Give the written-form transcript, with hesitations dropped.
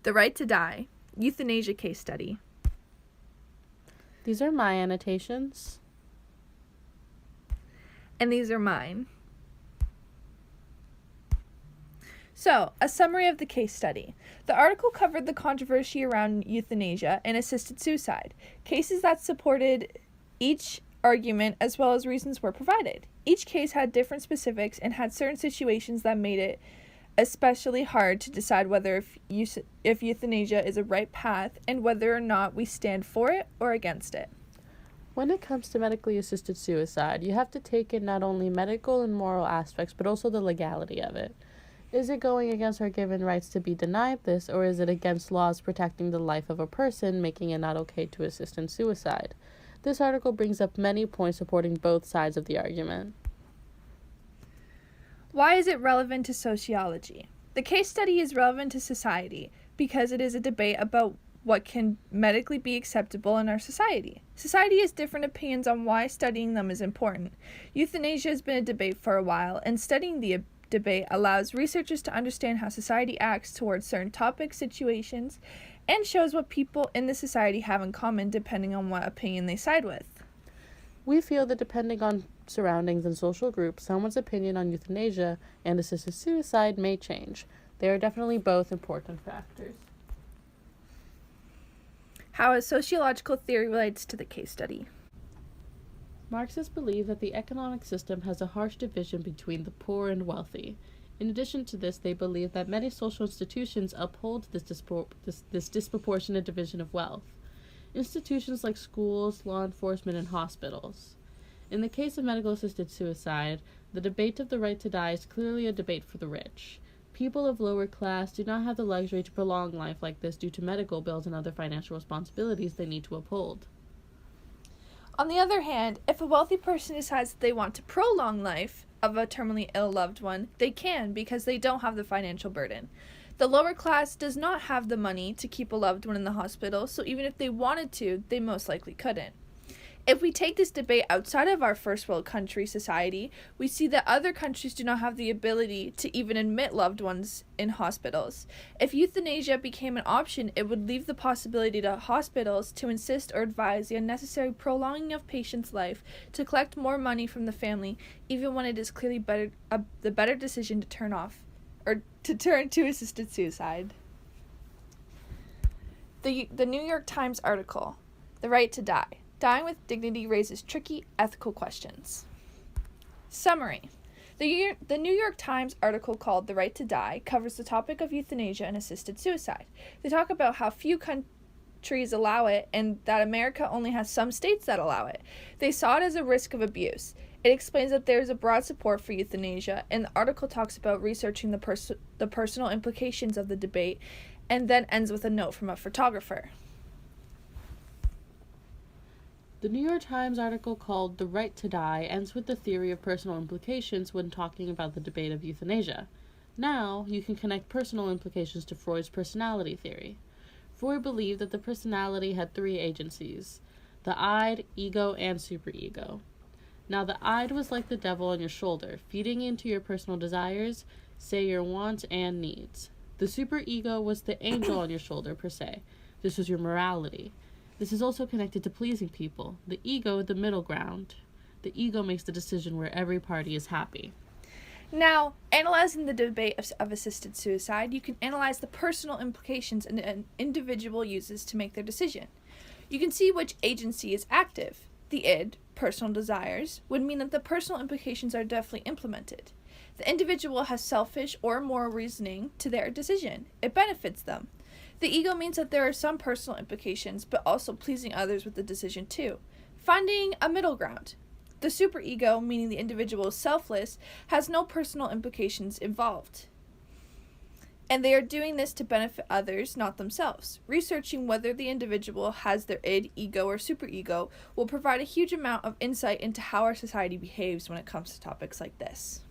The Right to Die, Euthanasia Case Study. These are my annotations. And these are mine. So, a summary of the case study. The article covered the controversy around euthanasia and assisted suicide, cases that supported each argument as well as reasons were provided. Each case had different specifics and had certain situations that made it especially hard to decide whether if euthanasia is a right path and whether or not we stand for it or against it. When it comes to medically assisted suicide, you have to take in not only medical and moral aspects, but also the legality of it. Is it going against our given rights to be denied this, or is it against laws protecting the life of a person, making it not okay to assist in suicide? This article brings up many points supporting both sides of the argument. Why is it relevant to sociology? The case study is relevant to society because it is a debate about what can medically be acceptable in our society. Society has different opinions on why studying them is important. Euthanasia has been a debate for a while, and studying the debate allows researchers to understand how society acts towards certain topics, situations, and shows what people in the society have in common depending on what opinion they side with. We feel that depending on surroundings and social groups, someone's opinion on euthanasia and assisted suicide may change. They are definitely both important factors. How a sociological theory relates to the case study. Marxists believe that the economic system has a harsh division between the poor and wealthy. In addition to this, they believe that many social institutions uphold this disproportionate division of wealth. Institutions like schools, law enforcement, and hospitals. In the case of medical-assisted suicide, the debate of the right to die is clearly a debate for the rich. People of lower class do not have the luxury to prolong life like this due to medical bills and other financial responsibilities they need to uphold. On the other hand, if a wealthy person decides that they want to prolong life of a terminally ill loved one, they can because they don't have the financial burden. The lower class does not have the money to keep a loved one in the hospital, so even if they wanted to, they most likely couldn't. If we take this debate outside of our first world country society, we see that other countries do not have the ability to even admit loved ones in hospitals. If euthanasia became an option, it would leave the possibility to hospitals to insist or advise the unnecessary prolonging of patients' life to collect more money from the family, even when it is clearly the better decision to turn to assisted suicide. The New York Times article, The Right to Die. Dying with dignity raises tricky ethical questions. Summary. The New York Times article called The Right to Die covers the topic of euthanasia and assisted suicide. They talk about how few countries allow it and that America only has some states that allow it. They saw it as a risk of abuse. It explains that there is a broad support for euthanasia, and the article talks about researching the personal implications of the debate, and then ends with a note from a photographer. The New York Times article called The Right to Die ends with the theory of personal implications when talking about the debate of euthanasia. Now, you can connect personal implications to Freud's personality theory. Freud believed that the personality had three agencies: the id, ego, and superego. Now, the id was like the devil on your shoulder, feeding into your personal desires, say your wants and needs. The superego was the angel on your shoulder, per se. This was your morality. This is also connected to pleasing people. The ego, the middle ground. The ego makes the decision where every party is happy. Now, analyzing the debate of assisted suicide, you can analyze the personal implications an individual uses to make their decision. You can see which agency is active. The id, personal desires, would mean that the personal implications are definitely implemented. The individual has selfish or moral reasoning to their decision. It benefits them. The ego means that there are some personal implications, but also pleasing others with the decision too. Finding a middle ground. The superego, meaning the individual is selfless, has no personal implications involved. And they are doing this to benefit others, not themselves. Researching whether the individual has their id, ego, or superego will provide a huge amount of insight into how our society behaves when it comes to topics like this.